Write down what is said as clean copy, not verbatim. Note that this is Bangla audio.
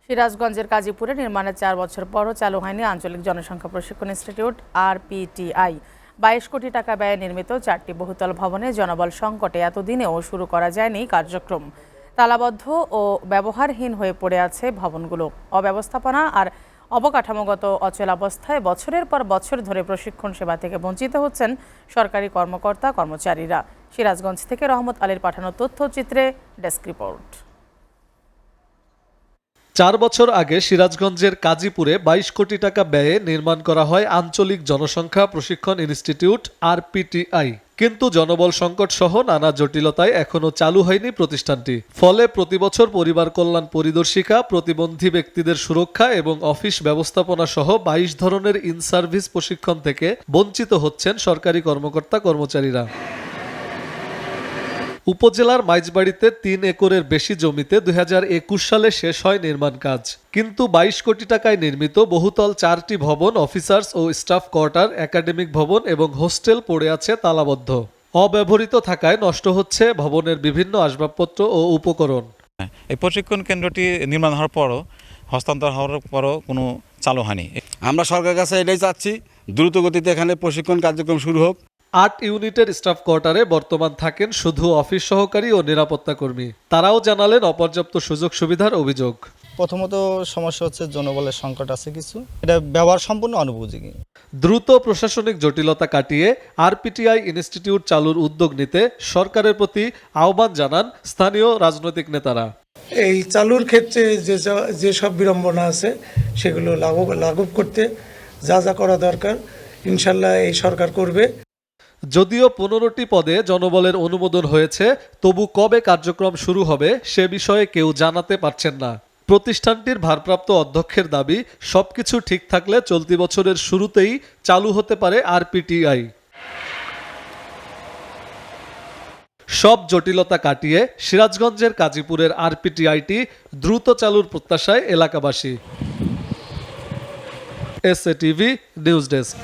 সিরাজগঞ্জের কাজীপুরে নির্মাণের 4 বছর পরও চালু হয়নি আঞ্চলিক জনসংখ্যা প্রশিক্ষণ ইনস্টিটিউট আরপিটিআই। 22 কোটি টাকা ব্যয়ে নির্মিত 4টি বহুতল ভবনে জনবল সংকটে এতদিনেও শুরু করা যায়নি কার্যক্রম। তালাবদ্ধ ও ব্যবহারহীন হয়ে পড়ে আছে ভবনগুলো। অব্যবস্থাপনা আর অবকাঠামোগত অচলাবস্থায় বছরের পর বছর ধরে প্রশিক্ষণ সেবা থেকে বঞ্চিত হচ্ছেন সরকারি কর্মকর্তা কর্মচারীরা। সিরাজগঞ্জ থেকে রহমত আলীর পাঠানো তথ্যচিত্রে ডেস্ক রিপোর্ট। 4 বছর আগে সিরাজগঞ্জের কাজীপুরে 22 কোটি টাকা ব্যয়ে নির্মাণ করা হয় আঞ্চলিক জনসংখ্যা প্রশিক্ষণ ইনস্টিটিউট আরপিটিআই। কিন্তু জনবল সংকট সহ নানা জটিলতায় এখনো চালু হয়নি প্রতিষ্ঠানটি। ফলে প্রতিবছর পরিবার কল্যাণ পরিদর্শিকা, প্রতিবন্ধী ব্যক্তিদের সুরক্ষা এবং অফিস ব্যবস্থাপনা সহ 22 ধরনের ইন সার্ভিস প্রশিক্ষণ থেকে বঞ্চিত হচ্ছেন সরকারি কর্মকর্তা কর্মচারীরা। উপজেলার মাইজবাড়িতে 3 একরের বেশি জমিতে 2021 সালে শেষ হয় নির্মাণ কাজ। কিন্তু 22 কোটি টাকায় নির্মিত বহুতল 4টি ভবন, অফিসার্স ও স্টাফ কোয়ার্টার, একাডেমিক ভবন এবং হোস্টেল পড়ে আছে তালাবদ্ধ। অব্যবহৃত থাকায় নষ্ট হচ্ছে ভবনের বিভিন্ন আসবাবপত্র ও উপকরণ। এই প্রশিক্ষণ কেন্দ্রটি নির্মাণ হওয়ার পরও হস্তান্তর হওয়ার পরও কোনো চালু হয়নি। আমরা সরকারের কাছে এটাই চাচ্ছি, দ্রুত গতিতে এখানে প্রশিক্ষণ কার্যক্রম শুরু হোক। 8 ইউনিটের স্টাফ কোয়ার্টারে বর্তমান থাকেন শুধু অফিস সহকারী ও নিরাপত্তা কর্মী। তারাও জানালেন অপর্যাপ্ত সুযোগ সুবিধার অভিযোগ। প্রথমত সমস্যা হচ্ছে জনবলের সংকট আছে কিছু, এটা ব্যবহার সম্পূর্ণ অনুপযোগী। দ্রুত প্রশাসনিক জটিলতা কাটিয়ে আরপিটিআই ইনস্টিটিউট চালুর উদ্যোগ নিতে সরকারের প্রতি আহ্বান জানান স্থানীয় রাজনৈতিক নেতারা। এই চালুর ক্ষেত্রে যেসব বিড়ম্বনা আছে সেগুলো লাঘব করতে যা যা করা দরকার ইনশাল্লাহ এই সরকার করবে। যদিও 15টি পদে জনবলের অনুমোদন হয়েছে, তবু কবে কার্যক্রম শুরু হবে সে বিষয়ে কেউ জানাতে পারছেন না। প্রতিষ্ঠানটির ভারপ্রাপ্ত অধ্যক্ষের দাবি, সবকিছু ঠিক থাকলে চলতি বছরের শুরুতেই চালু হতে পারে আরপিটিআই। সব জটিলতা কাটিয়ে সিরাজগঞ্জের কাজীপুরের আরপিটিআইটি দ্রুত চালুর প্রত্যাশায় এলাকাবাসী। SA TV news desk.